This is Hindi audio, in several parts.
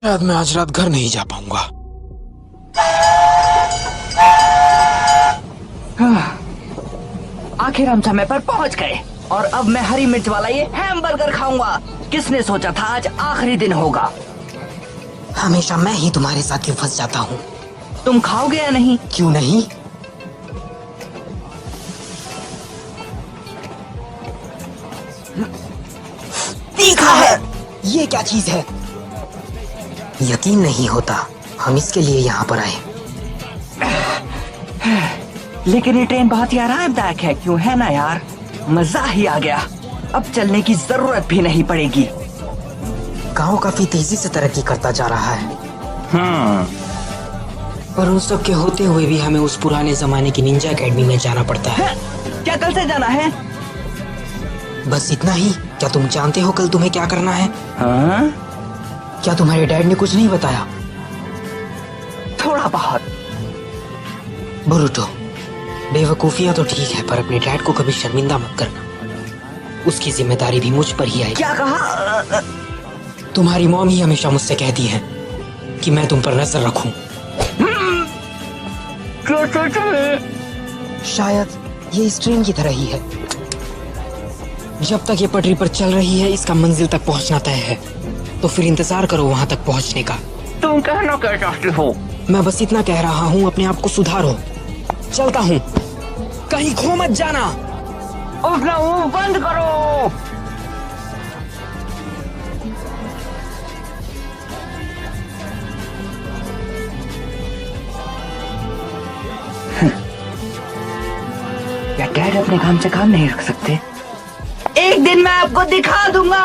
शायद मैं आज रात घर नहीं जा पाऊंगा। आखिर हम समय पर पहुंच गए और अब मैं हरी मिर्च वाला ये हैमबर्गर खाऊंगा। किसने सोचा था आज आखिरी दिन होगा। हमेशा मैं ही तुम्हारे साथ क्यों फंस जाता हूँ? तुम खाओगे या नहीं? क्यों नहीं? तीखा है। ये क्या चीज है? यकीन नहीं होता हम इसके लिए यहाँ पर आए। लेकिन ये ट्रेन बहुत ही आरामदायक है, क्यों है ना यार? मजा ही आ गया। अब चलने की जरूरत भी नहीं पड़ेगी। गांव काफी तेजी से तरक्की करता जा रहा है। पर उन सब के होते हुए भी हमें उस पुराने जमाने की निंजा एकेडमी में जाना पड़ता है। क्या कल से जाना है? बस इतना ही? क्या तुम जानते हो कल तुम्हें क्या करना है? हाँ? क्या तुम्हारे डैड ने कुछ नहीं बताया? थोड़ा बहुत। बोरुटो, बेवकूफियां तो ठीक है, पर अपने डैड को कभी शर्मिंदा मत करना। उसकी जिम्मेदारी भी मुझ पर ही आएगी। क्या कहा? तुम्हारी मॉम ही हमेशा मुझसे कहती है कि मैं तुम पर नजर रखूं। शायद ये इस ट्रेन की तरह ही है। जब तक ये पटरी पर चल रही है इसका मंजिल तक पहुंचना तय है, तो फिर इंतजार करो वहां तक पहुंचने का। तुम कहना क्या चाहते हो? मैं बस इतना कह रहा हूँ, अपने आप को सुधारो। चलता हूँ, कहीं खो मत जाना। अपना मुंह बंद करो। क्या डैड अपने काम से काम नहीं रख सकते? एक दिन मैं आपको दिखा दूंगा।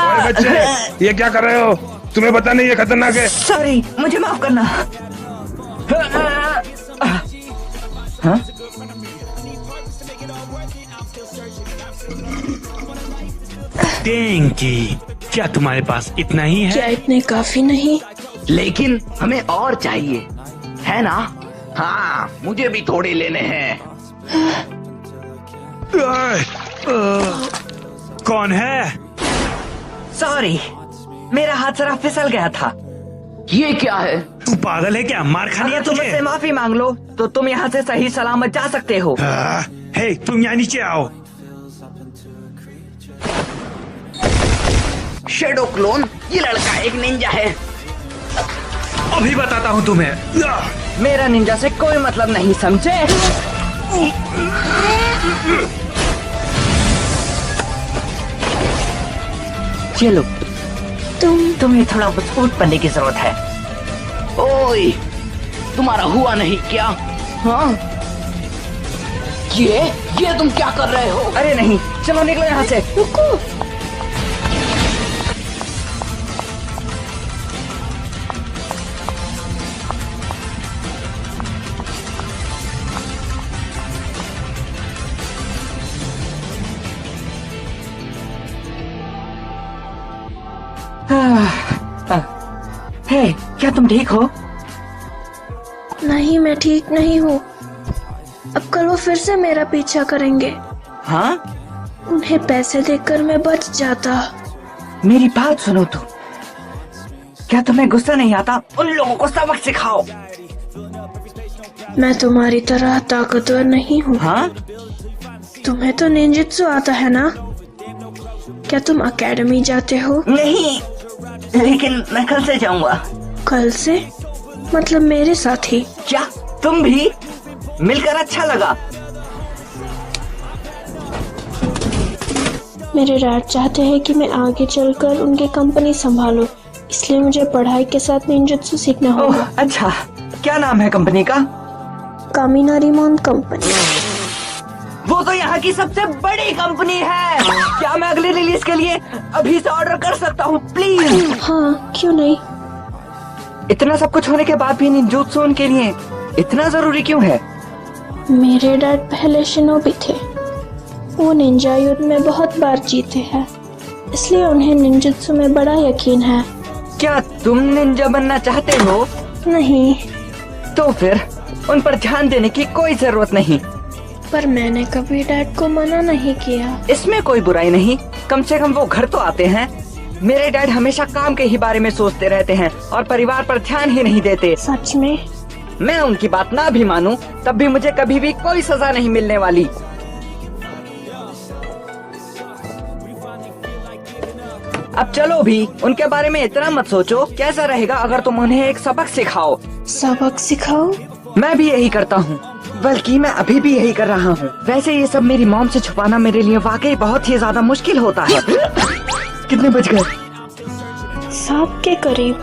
ओए बच्चे, ये क्या कर रहे हो? तुम्हें पता नहीं ये खतरनाक है? सॉरी, मुझे माफ करना। हाँ? टेंकी, क्या तुम्हारे पास इतना ही है? क्या इतने काफी नहीं? लेकिन हमें और चाहिए, है ना? हाँ, मुझे भी थोड़े लेने हैं। कौन है? सॉरी, मेरा हाथ जरा फिसल गया था। ये क्या है? तू पागल है क्या? मार खानी है अगर तुम तुझे? मुझसे माफी मांग लो तो तुम यहाँ से सही सलामत जा सकते हो। हे, तुम यहाँ नीचे आओ। शेडो क्लोन, ये लड़का एक निंजा है। अभी बताता हूँ तुम्हें। मेरा निंजा से कोई मतलब नहीं, समझे? चलो, तुम्हें थोड़ा मजबूत बनने की जरूरत है। ओए, तुम्हारा हुआ नहीं क्या? हाँ? ये तुम क्या कर रहे हो? अरे नहीं, चलो निकलो यहाँ से। रुको। हे, क्या तुम ठीक हो? नहीं, मैं ठीक नहीं हूँ। अब कल वो फिर से मेरा पीछा करेंगे। हाँ? उन्हें पैसे देकर मैं बच जाता। मेरी बात सुनो तुम। क्या तुम्हें गुस्सा नहीं आता? उन लोगों को सबक सिखाओ। मैं तुम्हारी तरह ताकतवर नहीं हूँ। हाँ? तुम्हें तो निंजुत्सु आता है ना? क्या तुम एकेडमी जाते हो? नहीं, लेकिन मैं कल से जाऊंगा। कल से? मतलब मेरे साथ ही? क्या तुम भी? मिलकर अच्छा लगा। मेरे डैड चाहते हैं कि मैं आगे चलकर उनकी कंपनी संभालूं, इसलिए मुझे पढ़ाई के साथ निंजुत्सु सीखना ओह, होगा। अच्छा, क्या नाम है कंपनी का? कामिनारीमोन कंपनी। वो तो यहाँ की सबसे बड़ी कंपनी है। क्या मैं अगली रिलीज के लिए अभी से ऑर्डर कर सकता हूँ प्लीज? हाँ, क्यों नहीं। इतना सब कुछ होने के बाद भी निंजुत्सु उनके लिए इतना जरूरी क्यों है? मेरे डैड पहले शिनोबी थे। वो निंजा युद्ध में बहुत बार जीते हैं, इसलिए उन्हें निंजुत्सु में बड़ा यकीन है। क्या तुम निंजा बनना चाहते हो? नहीं। तो फिर उन पर ध्यान देने की कोई जरूरत नहीं। पर मैंने कभी डैड को मना नहीं किया। इसमें कोई बुराई नहीं, कम से कम वो घर तो आते हैं। मेरे डैड हमेशा काम के ही बारे में सोचते रहते हैं और परिवार पर ध्यान ही नहीं देते। सच में? मैं उनकी बात ना भी मानूं, तब भी मुझे कभी भी कोई सजा नहीं मिलने वाली। अब चलो भी, उनके बारे में इतना मत सोचो। कैसा रहेगा अगर तुम उन्हें एक सबक सिखाओ? सबक सिखाओ? मैं भी यही करता हूँ, बल्कि मैं अभी भी यही कर रहा हूँ। वैसे ये सब मेरी मॉम से छुपाना मेरे लिए वाकई बहुत ही ज्यादा मुश्किल होता है। कितने बज गए? सांप के करीब।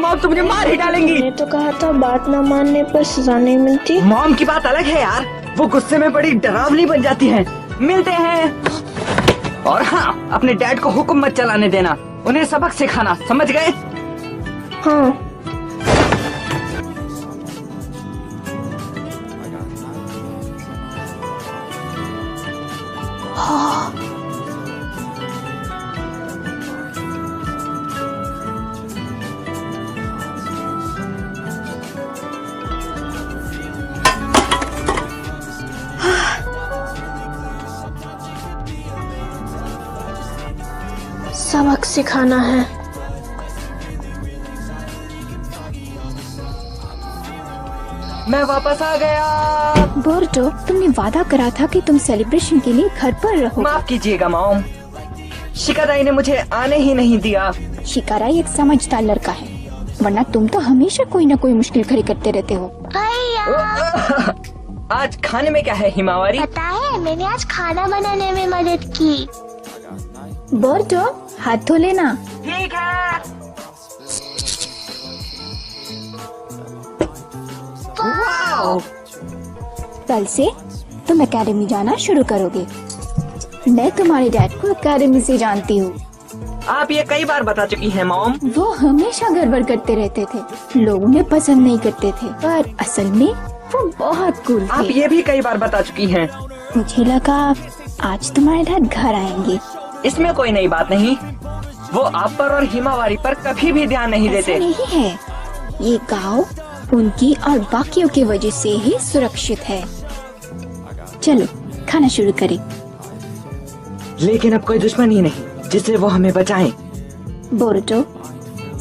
मॉम तो मुझे मार ही डालेंगी। मैंने तो कहा था बात न मानने पर सजा नहीं मिलती। मॉम की बात अलग है यार, वो गुस्से में बड़ी डरावनी बन जाती हैं। मिलते हैं। और हाँ, अपने डैड को हुक्म मत चलाने देना, उन्हें सबक सिखाना, समझ गए? हाँ। सबक सिखाना है। मैं वापस आ गया। बोर्डो, तुमने वादा करा था कि तुम सेलिब्रेशन के लिए घर पर रहो। माफ कीजिएगा मॉम, शिकाराई ने मुझे आने ही नहीं दिया। शिकाराई एक समझदार लड़का है, वरना तुम तो हमेशा कोई न कोई मुश्किल खड़ी करते रहते हो। आज खाने में क्या है हिमावारी? पता है, मैंने आज खाना बनाने में मदद की। बोर्डो, हाथ धो लेना। ठीक है। वाओ! कल से तुम एकेडमी जाना शुरू करोगे। मैं तुम्हारे डैड को एकेडमी से जानती हूँ। आप ये कई बार बता चुकी हैं मॉम। वो हमेशा गड़बड़ करते रहते थे, लोग उन्हें पसंद नहीं करते थे, पर असल में वो बहुत कूल आप थे। ये भी कई बार बता चुकी हैं। मुझे लगा आज तुम्हारे डैड घर आएंगे। इसमें कोई नई बात नहीं, वो आप पर और हिमावारी पर कभी भी ध्यान नहीं ऐसा देते। नहीं है, ये गांव उनकी और बाकियों की वजह से ही सुरक्षित है। चलो खाना शुरू करें। लेकिन अब कोई दुश्मन ही नहीं जिससे वो हमें बचाएं। बोरुतो,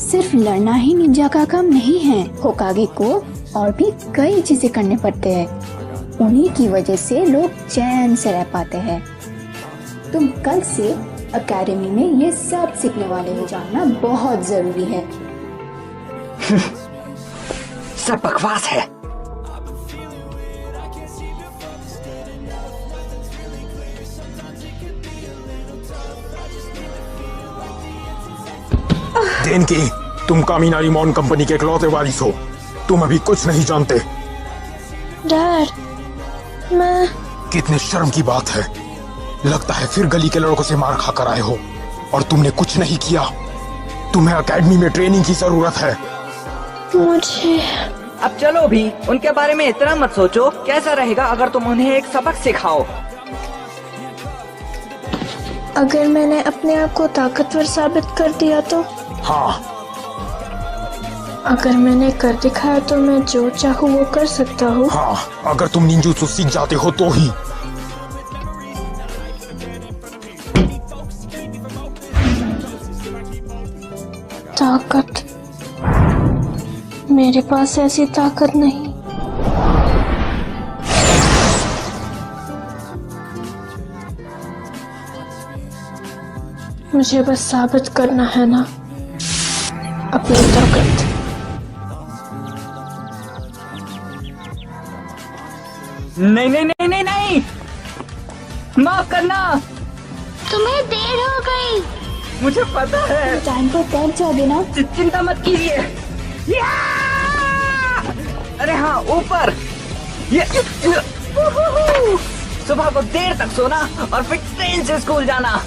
सिर्फ लड़ना ही निंजा का काम नहीं है। होकागे को और भी कई चीजें करने पड़ते हैं, उन्हीं की वजह से लोग चैन से रह पाते हैं। तुम कल से एकेडमी में ये सब सीखने वाले हो, जानना बहुत जरूरी है। सब बकवास है। देनकी, तुम कामिनारी मॉन कंपनी के इकलौते वारिस हो। तुम अभी कुछ नहीं जानते। डैड, मैं कितने शर्म की बात है। लगता है फिर गली के लड़कों से मार खाकर आए हो और तुमने कुछ नहीं किया। तुम्हें एकेडमी में ट्रेनिंग की जरूरत है। मुझे अब चलो भी, उनके बारे में इतना मत सोचो। कैसा रहेगा अगर तुम उन्हें एक सबक सिखाओ? अगर मैंने अपने आप को ताकतवर साबित कर दिया तो? हाँ, अगर मैंने कर दिखाया तो मैं जो चाहूँ वो कर सकता हूँ। हाँ, अगर तुम निंजुत्सु सीख जाते हो तो ही। ताकत? मेरे पास ऐसी ताकत नहीं। मुझे बस साबित करना है ना अपनी ताकत। नहीं नहीं नहीं नहीं नहीं, माफ करना, तुम्हें देर हो गई। मुझे पता है। टाइम पर पहुंच जाओगे ना? चिंता मत कीजिए। या! अरे हाँ, ऊपर। सुबह को देर तक सोना और फिर ट्रेन से स्कूल जाना।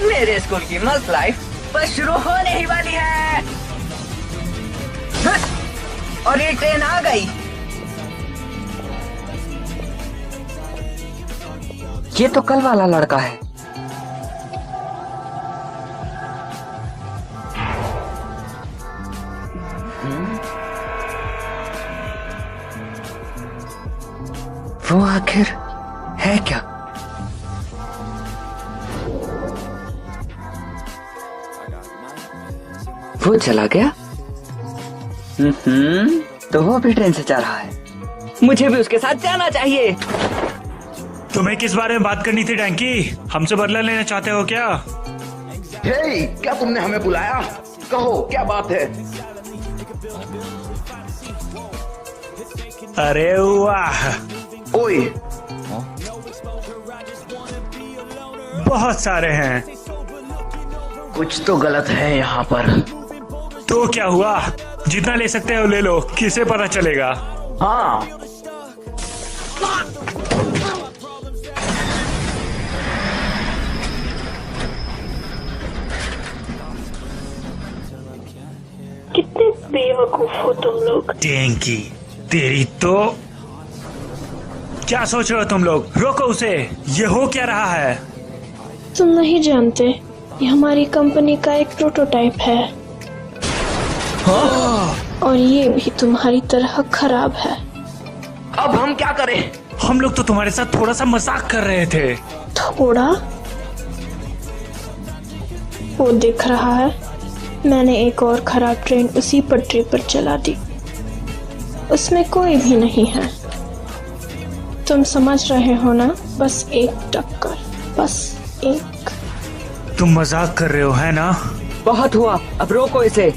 मेरे स्कूल की मस्त लाइफ बस शुरू होने ही वाली है। और ये ट्रेन आ गई। ये तो कल वाला लड़का है। वो आखिर है क्या? वो चला गया। तो वो भी ट्रेन से जा रहा है। मुझे भी उसके साथ जाना चाहिए। तुम्हें किस बारे में बात करनी थी डैंकी? हमसे बदला लेना चाहते हो क्या? हे, क्या तुमने हमें बुलाया? कहो क्या बात है? अरे वाह, ओए, बहुत सारे हैं। कुछ तो गलत है यहाँ पर। तो क्या हुआ? जितना ले सकते हो ले लो, किसे पता चलेगा? हाँ, कितने बेवकूफ हो तुम लोग। डैंकी, तेरी तो। क्या सोच रहे हो तुम लोग? रोको उसे। ये हो क्या रहा है? तुम नहीं जानते, ये हमारी कंपनी का एक प्रोटोटाइप है। और ये भी तुम्हारी तरह खराब है। अब हम क्या करें? हम लोग तो तुम्हारे साथ थोड़ा सा मजाक कर रहे थे। थोड़ा? वो दिख रहा है, मैंने एक और खराब ट्रेन उसी पटरी पर चला दी। उसमें कोई भी नहीं है। तुम समझ रहे हो ना? बस एक टक्कर, बस एक। तुम मजाक कर रहे हो है ना? बहुत हुआ, अब रोको इसे।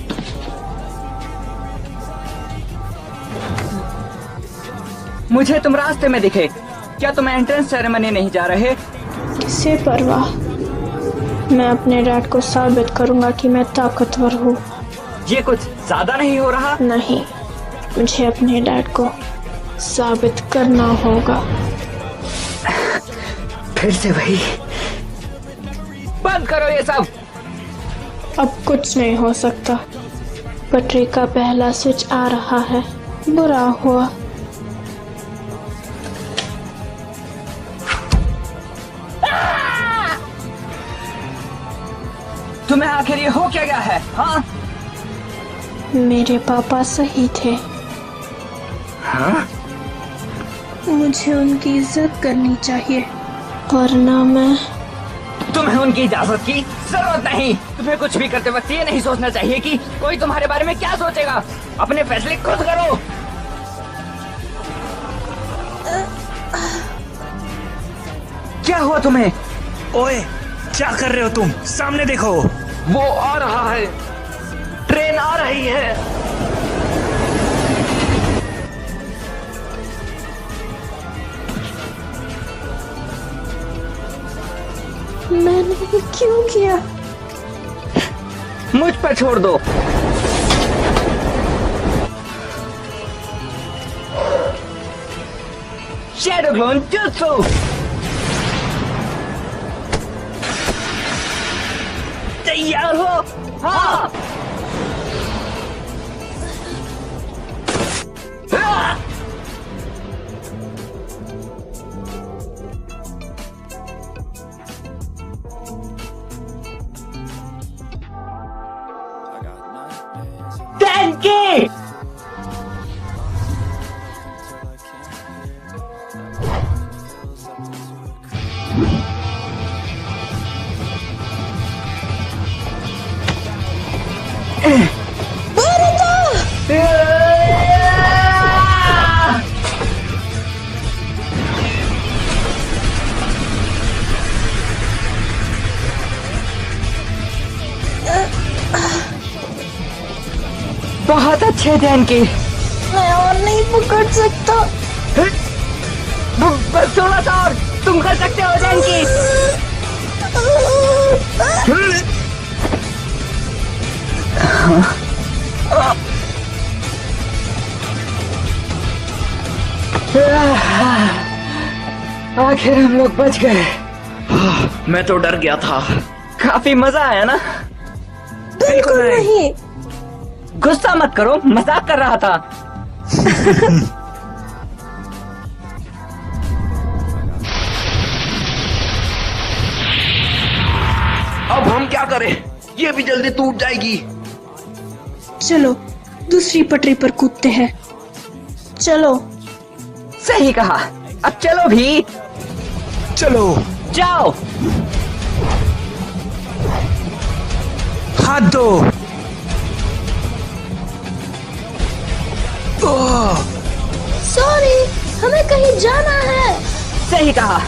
मुझे तुम रास्ते में दिखे। क्या तुम एंट्रेंस सेरेमनी नहीं जा रहे? किसे परवाह, मैं अपने डैड को साबित करूंगा कि मैं ताकतवर हूँ। ये कुछ ज्यादा नहीं हो रहा? नहीं, मुझे अपने डैड को साबित करना होगा। फिर से वही। बंद करो ये सब। अब कुछ नहीं हो सकता। पटरी का पहला स्विच आ रहा है। बुरा हुआ। तुम्हें आखिर ये हो क्या गया है? हाँ? मेरे पापा सही थे। हाँ? मुझे उनकी इज्जत करनी चाहिए, वरना मैं। तुम्हें उनकी इजाजत की जरूरत नहीं। तुम्हें कुछ भी करते वक्त ये नहीं सोचना चाहिए कि कोई तुम्हारे बारे में क्या सोचेगा। अपने फैसले खुद करो। क्या हुआ तुम्हें? ओए, क्या कर रहे हो तुम? सामने देखो। वो आ रहा है। ट्रेन आ रही है। मैंने ये क्यों किया? मुझ पर छोड़ दो। Shadow clone jutsu. तैयार हो? हाँ। Denki! बहुत अच्छे Denki। मैं और नहीं पकड़ सकता। बस थोड़ा सा और, तुम कर सकते हो Denki। आखिर हम लोग बच गए। मैं तो डर गया था। काफी मजा आया ना? बिल्कुल नहीं। गुस्सा मत करो, मजाक कर रहा था। अब हम क्या करें? ये भी जल्दी टूट जाएगी। चलो दूसरी पटरी पर कूदते हैं। चलो। सही कहा। अब चलो भी। चलो। जाओ। हाथ दो। हमें कहीं जाना है। सही कहा,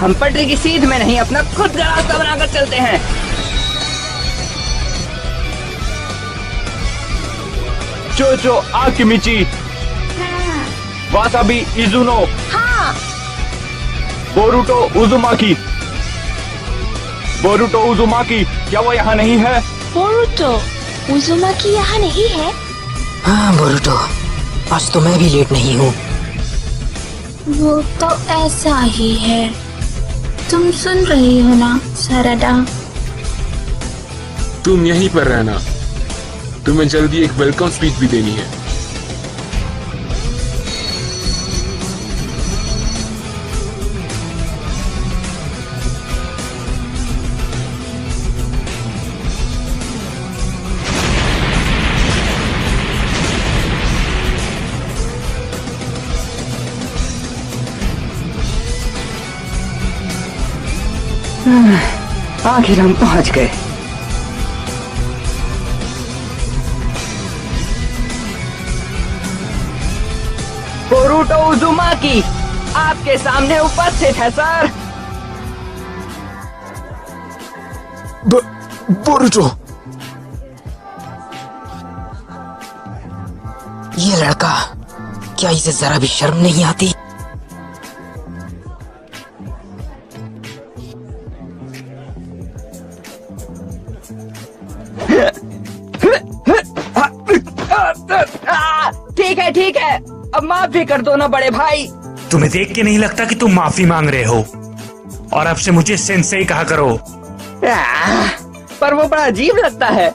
हम पटरी की सीध में नहीं अपना खुद का रास्ता बनाकर चलते हैं। चोचो आकिमिची, वासाबी इजुनो, हाँ, बोरुटो उजुमाकी। बोरुटो उजुमाकी, क्या वो यहाँ नहीं है? बोरुतो उजुमाकी यहाँ नहीं है। हाँ बोरुटो, आज तो मैं भी लेट नहीं हूँ। वो तो ऐसा ही है। तुम सुन रही हो ना साराडा? तुम यहीं पर रहना, तुम्हें जल्दी एक वेलकम स्पीच भी देनी है। आखिर हम पहुंच गए। बोरुटो उजुमाकी आपके सामने उपस्थित है सर। बोरुटो, ये लड़का, क्या इसे जरा भी शर्म नहीं आती? ठीक है, अब माफी कर दो ना बड़े भाई। तुम्हें देख के नहीं लगता कि तुम माफी मांग रहे हो? और अब से मुझे सेंसेई कहा करो। पर वो बड़ा अजीब लगता है।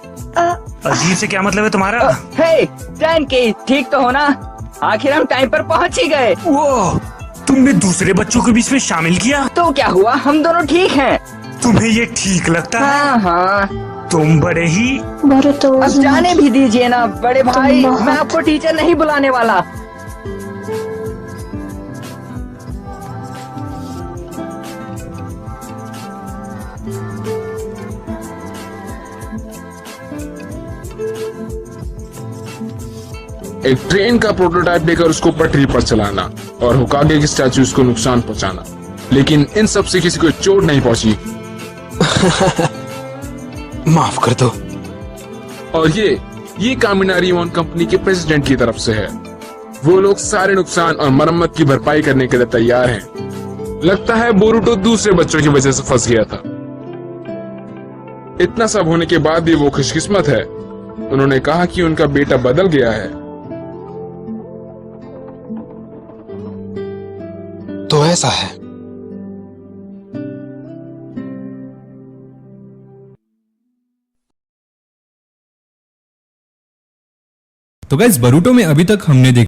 अजीब से क्या मतलब है तुम्हारा? हे टैंकी, ठीक तो हो ना? आखिर हम टाइम पर पहुंच ही गए। वो तुमने दूसरे बच्चों के बीच में शामिल किया? तो क्या हुआ, हम दोनों ठीक हैं। तुम्हें ये ठीक लगता है? हाँ हाँ, तुम बड़े ही। बोरुतो अब उजुमाकी, जाने भी दीजिए ना बड़े भाई, बहुत- मैं आपको टीचर नहीं बुलाने वाला। एक ट्रेन का प्रोटोटाइप लेकर उसको पटरी पर चलाना और होकागे की स्टैचूज को नुकसान पहुंचाना, लेकिन इन सब से किसी को चोट नहीं पहुंची। माफ कर दो। और ये कामिनारी वन कंपनी के प्रेसिडेंट की तरफ से है। वो लोग सारे नुकसान और मरम्मत की भरपाई करने के लिए तैयार हैं। लगता है बोरुटो दूसरे बच्चों की वजह से फंस गया था। इतना सब होने के बाद भी वो खुशकिस्मत है। उन्होंने कहा कि उनका बेटा बदल गया है। तो ऐसा है। तो गाइस, बोरुटो में अभी तक हमने देखा